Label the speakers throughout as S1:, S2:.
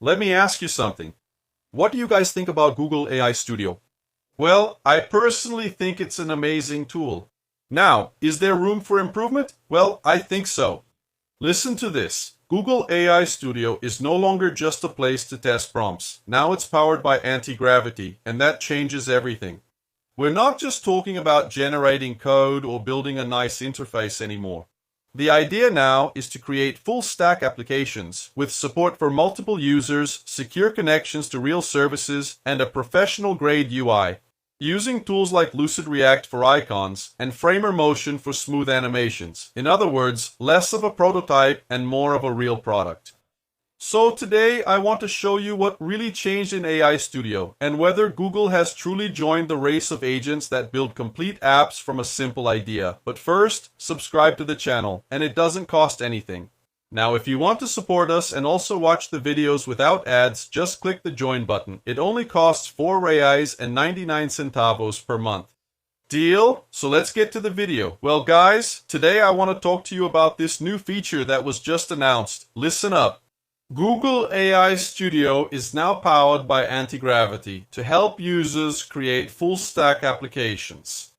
S1: Let me ask you something. What do you guys think about Google AI Studio? Well, I personally think it's an amazing tool. Now, is there room for improvement? Well, I think so. Listen to this. Google AI Studio is no longer just a place to test prompts. Now it's powered by Antigravity, and that changes everything. We're not just talking about generating code or building a nice interface anymore. The idea now is to create full-stack applications with support for multiple users, secure connections to real services, and a professional-grade UI, using tools like Lucid React for icons and Framer Motion for smooth animations. In other words, less of a prototype and more of a real product. So today I want to show you what really changed in AI Studio and whether Google has truly joined the race of agents that build complete apps from a simple idea. But first, subscribe to the channel, and it doesn't cost anything. Now, if you want to support us and also watch the videos without ads, just click the join button. It only costs 4 reais and 99 centavos per month. Deal? So let's get to the video. Well guys, today I want to talk to you about this new feature that was just announced. Listen up. Google AI Studio is now powered by Antigravity to help users create full-stack applications.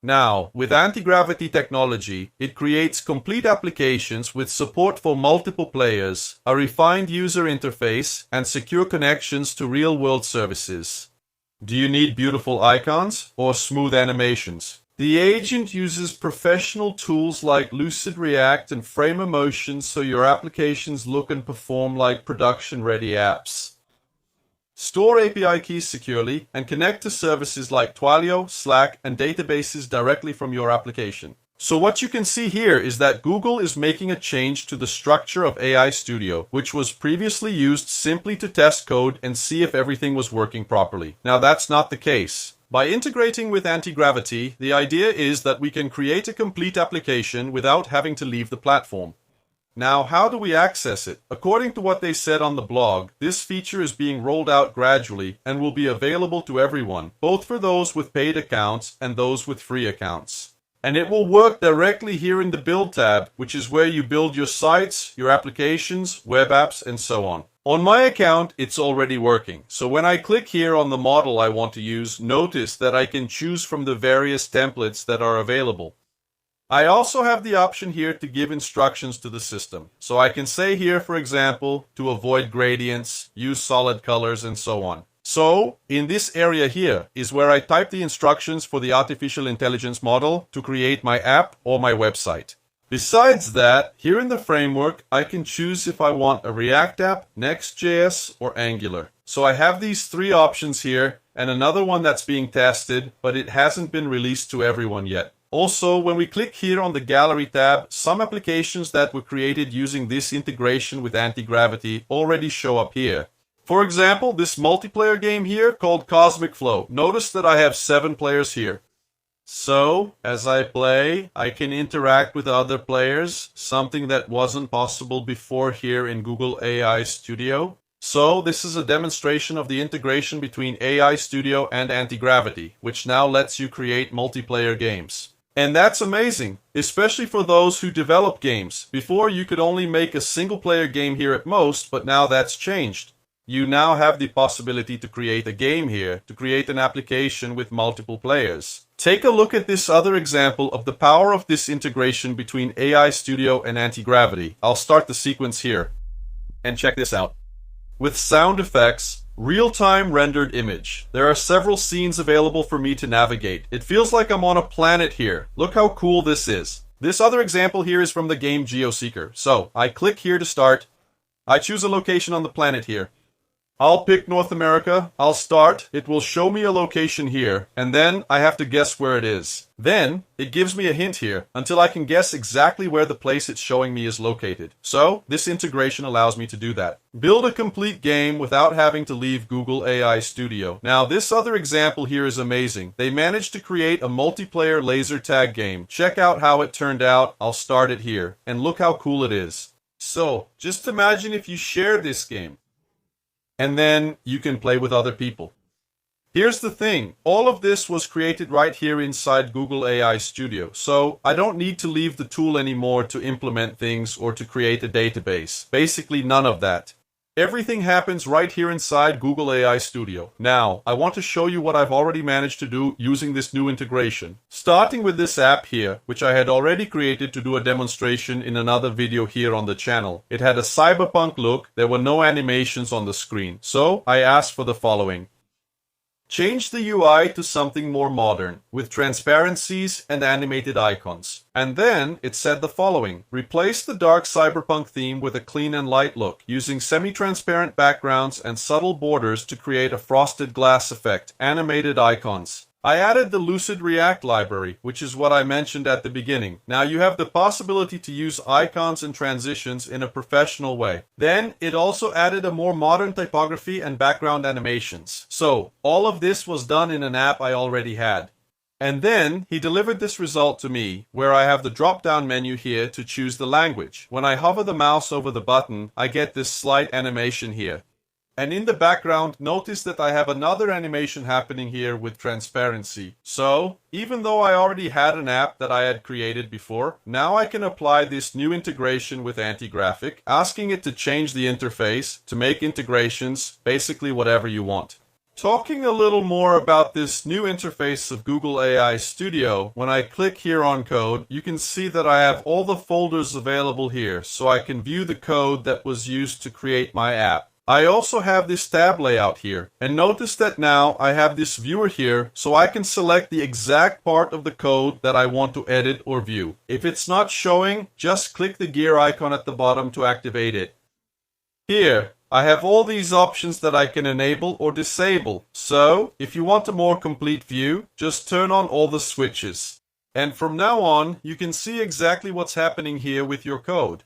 S1: Now, with anti-gravity technology, it creates complete applications with support for multiple players, a refined user interface, and secure connections to real-world services. Do you need beautiful icons or smooth animations? The agent uses professional tools like Lucid React and Framer Motion so your applications look and perform like production-ready apps. Store API keys securely and connect to services like Twilio, Slack, and databases directly from your application. So what you can see here is that Google is making a change to the structure of AI Studio, which was previously used simply to test code and see if everything was working properly. Now that's not the case. By integrating with Antigravity, the idea is that we can create a complete application without having to leave the platform. Now, how do we access it? According to what they said on the blog, this feature is being rolled out gradually and will be available to everyone, both for those with paid accounts and those with free accounts. And it will work directly here in the Build tab, which is where you build your sites, your applications, web apps, and so on. On my account, it's already working. So when I click here on the model I want to use, notice that I can choose from the various templates that are available. I also have the option here to give instructions to the system. So I can say here, for example, to avoid gradients, use solid colors, and so on. So in this area here is where I type the instructions for the artificial intelligence model to create my app or my website. Besides that, here in the framework, I can choose if I want a React app, Next.js, or Angular. So I have these 3 options here, and another one that's being tested, but it hasn't been released to everyone yet. Also, when we click here on the Gallery tab, some applications that were created using this integration with Antigravity already show up here. For example, this multiplayer game here called Cosmic Flow. Notice that I have 7 players here. So, as I play, I can interact with other players, something that wasn't possible before here in Google AI Studio. So, this is a demonstration of the integration between AI Studio and Antigravity, which now lets you create multiplayer games. And that's amazing, especially for those who develop games. Before, you could only make a single-player game here at most, but now that's changed. You now have the possibility to create a game here, to create an application with multiple players. Take a look at this other example of the power of this integration between AI Studio and Antigravity. I'll start the sequence here. And check this out. With sound effects, real-time rendered image. There are several scenes available for me to navigate. It feels like I'm on a planet here. Look how cool this is. This other example here is from the game GeoSeeker. So, I click here to start. I choose a location on the planet here. I'll pick North America, I'll start, it will show me a location here, and then I have to guess where it is. Then, it gives me a hint here, until I can guess exactly where the place it's showing me is located. So, this integration allows me to do that. Build a complete game without having to leave Google AI Studio. Now, this other example here is amazing. They managed to create a multiplayer laser tag game. Check out how it turned out, I'll start it here, and look how cool it is. So, just imagine if you share this game. And then you can play with other people. Here's the thing, all of this was created right here inside Google AI Studio, so I don't need to leave the tool anymore to implement things or to create a database. Basically none of that. Everything happens right here inside Google AI Studio. Now, I want to show you what I've already managed to do using this new integration. Starting with this app here, which I had already created to do a demonstration in another video here on the channel. It had a cyberpunk look, there were no animations on the screen. So, I asked for the following. Change the UI to something more modern, with transparencies and animated icons. And then it said the following. Replace the dark cyberpunk theme with a clean and light look, using semi-transparent backgrounds and subtle borders to create a frosted glass effect. Animated icons. I added the Lucid React library, which is what I mentioned at the beginning. Now you have the possibility to use icons and transitions in a professional way. Then it also added a more modern typography and background animations. So all of this was done in an app I already had. And then he delivered this result to me, where I have the drop-down menu here to choose the language. When I hover the mouse over the button, I get this slight animation here. And in the background, notice that I have another animation happening here with transparency. So, even though I already had an app that I had created before, now I can apply this new integration with Antigravity, asking it to change the interface, to make integrations, basically whatever you want. Talking a little more about this new interface of Google AI Studio, when I click here on code, you can see that I have all the folders available here, so I can view the code that was used to create my app. I also have this tab layout here, and notice that now I have this viewer here, so I can select the exact part of the code that I want to edit or view. If it's not showing, just click the gear icon at the bottom to activate it. Here, I have all these options that I can enable or disable, so if you want a more complete view, just turn on all the switches. And from now on, you can see exactly what's happening here with your code.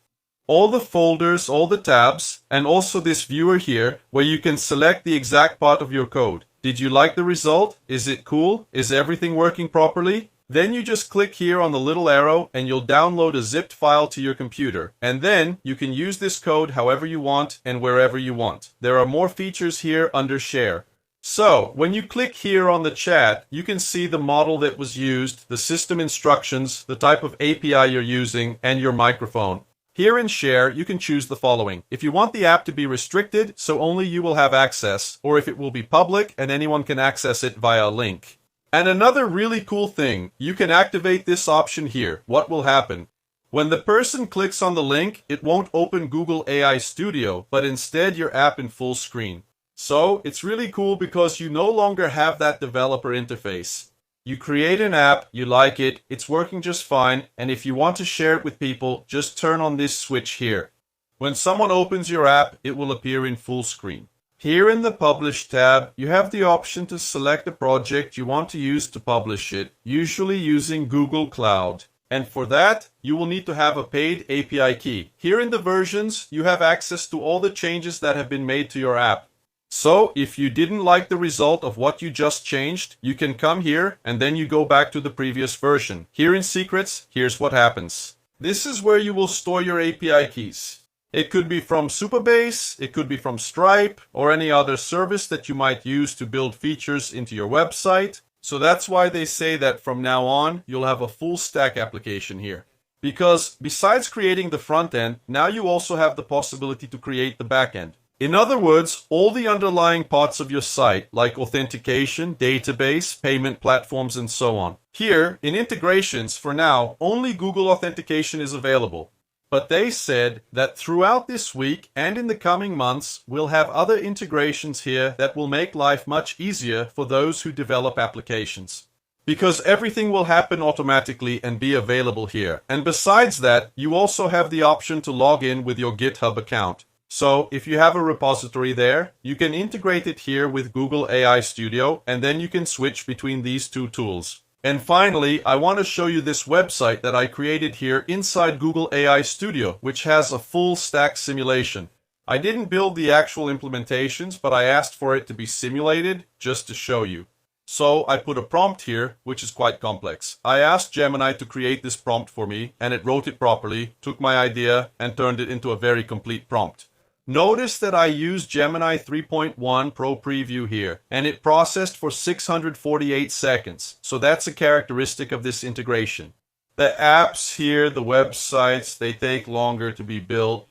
S1: All the folders, all the tabs, and also this viewer here where you can select the exact part of your code. Did you like the result? Is it cool? Is everything working properly? Then you just click here on the little arrow and you'll download a zipped file to your computer. And then you can use this code however you want and wherever you want. There are more features here under Share. So, when you click here on the chat, you can see the model that was used, the system instructions, the type of API you're using, and your microphone. Here in Share, you can choose the following. If you want the app to be restricted, so only you will have access, or if it will be public and anyone can access it via a link. And another really cool thing, you can activate this option here. What will happen? When the person clicks on the link, it won't open Google AI Studio, but instead your app in full screen. So, it's really cool because you no longer have that developer interface. You create an app, you like it, it's working just fine, and if you want to share it with people, just turn on this switch here. When someone opens your app, it will appear in full screen. Here in the Publish tab, you have the option to select the project you want to use to publish it, usually using Google Cloud. And for that, you will need to have a paid API key. Here in the versions, you have access to all the changes that have been made to your app. So, if you didn't like the result of what you just changed, you can come here and then you go back to the previous version. Here in Secrets, here's what happens. This is where you will store your API keys. It could be from Supabase, it could be from Stripe, or any other service that you might use to build features into your website. So that's why they say that from now on, you'll have a full stack application here. Because besides creating the front end, now you also have the possibility to create the back end. In other words, all the underlying parts of your site, like authentication, database, payment platforms, and so on. Here, in integrations, for now, only Google Authentication is available. But they said that throughout this week and in the coming months, we'll have other integrations here that will make life much easier for those who develop applications. Because everything will happen automatically and be available here. And besides that, you also have the option to log in with your GitHub account. So, if you have a repository there, you can integrate it here with Google AI Studio, and then you can switch between these two tools. And finally, I want to show you this website that I created here inside Google AI Studio, which has a full stack simulation. I didn't build the actual implementations, but I asked for it to be simulated just to show you. So I put a prompt here, which is quite complex. I asked Gemini to create this prompt for me, and it wrote it properly, took my idea, and turned it into a very complete prompt. Notice that I used Gemini 3.1 Pro Preview here, and it processed for 648 seconds. So that's a characteristic of this integration. The apps here, the websites, they take longer to be built.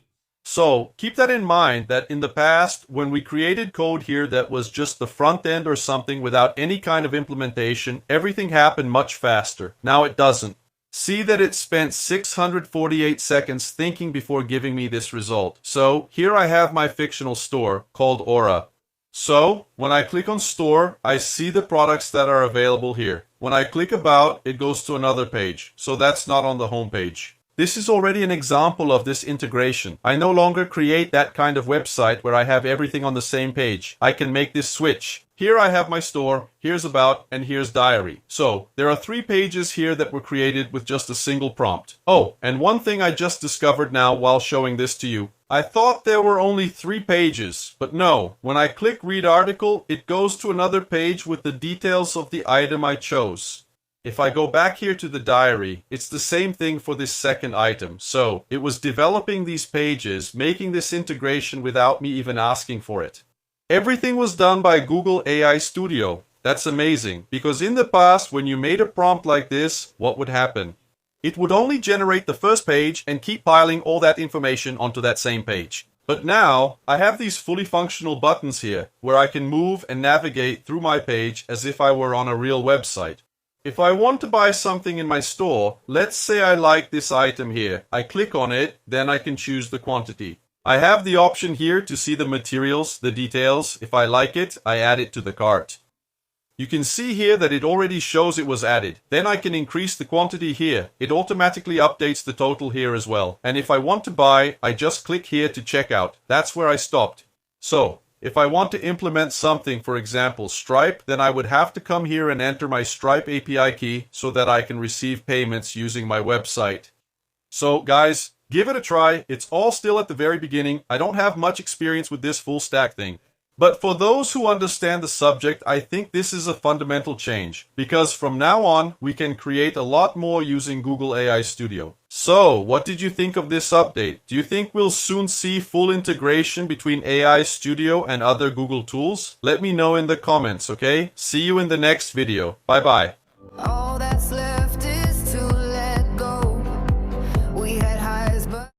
S1: So keep that in mind that in the past, when we created code here that was just the front end or something without any kind of implementation, everything happened much faster. Now it doesn't. See that it spent 648 seconds thinking before giving me this result. So here I have my fictional store called Aura. So when I click on store, I see the products that are available here. When I click about, it goes to another page. So that's not on the home page. This is already an example of this integration. I no longer create that kind of website where I have everything on the same page. I can make this switch. Here I have my store, here's about, and here's diary. So there are 3 pages here that were created with just a single prompt. Oh, and one thing I just discovered now while showing this to you. I thought there were only 3 pages, but no. When I click read article, it goes to another page with the details of the item I chose. If I go back here to the diary, it's the same thing for this second item. So it was developing these pages, making this integration without me even asking for it. Everything was done by Google AI Studio. That's amazing, because in the past, when you made a prompt like this, what would happen? It would only generate the first page and keep piling all that information onto that same page. But now, I have these fully functional buttons here, where I can move and navigate through my page as if I were on a real website. If I want to buy something in my store, let's say I like this item here. I click on it, then I can choose the quantity. I have the option here to see the materials, the details. If I like it, I add it to the cart. You can see here that it already shows it was added. Then I can increase the quantity here. It automatically updates the total here as well. And if I want to buy, I just click here to check out. That's where I stopped. So, if I want to implement something, for example, Stripe, then I would have to come here and enter my Stripe API key so that I can receive payments using my website. So, guys, give it a try. It's all still at the very beginning. I don't have much experience with this full stack thing. But for those who understand the subject, I think this is a fundamental change, because from now on, we can create a lot more using Google AI Studio. So, what did you think of this update? Do you think we'll soon see full integration between AI Studio and other Google tools? Let me know in the comments, okay? See you in the next video. Bye bye.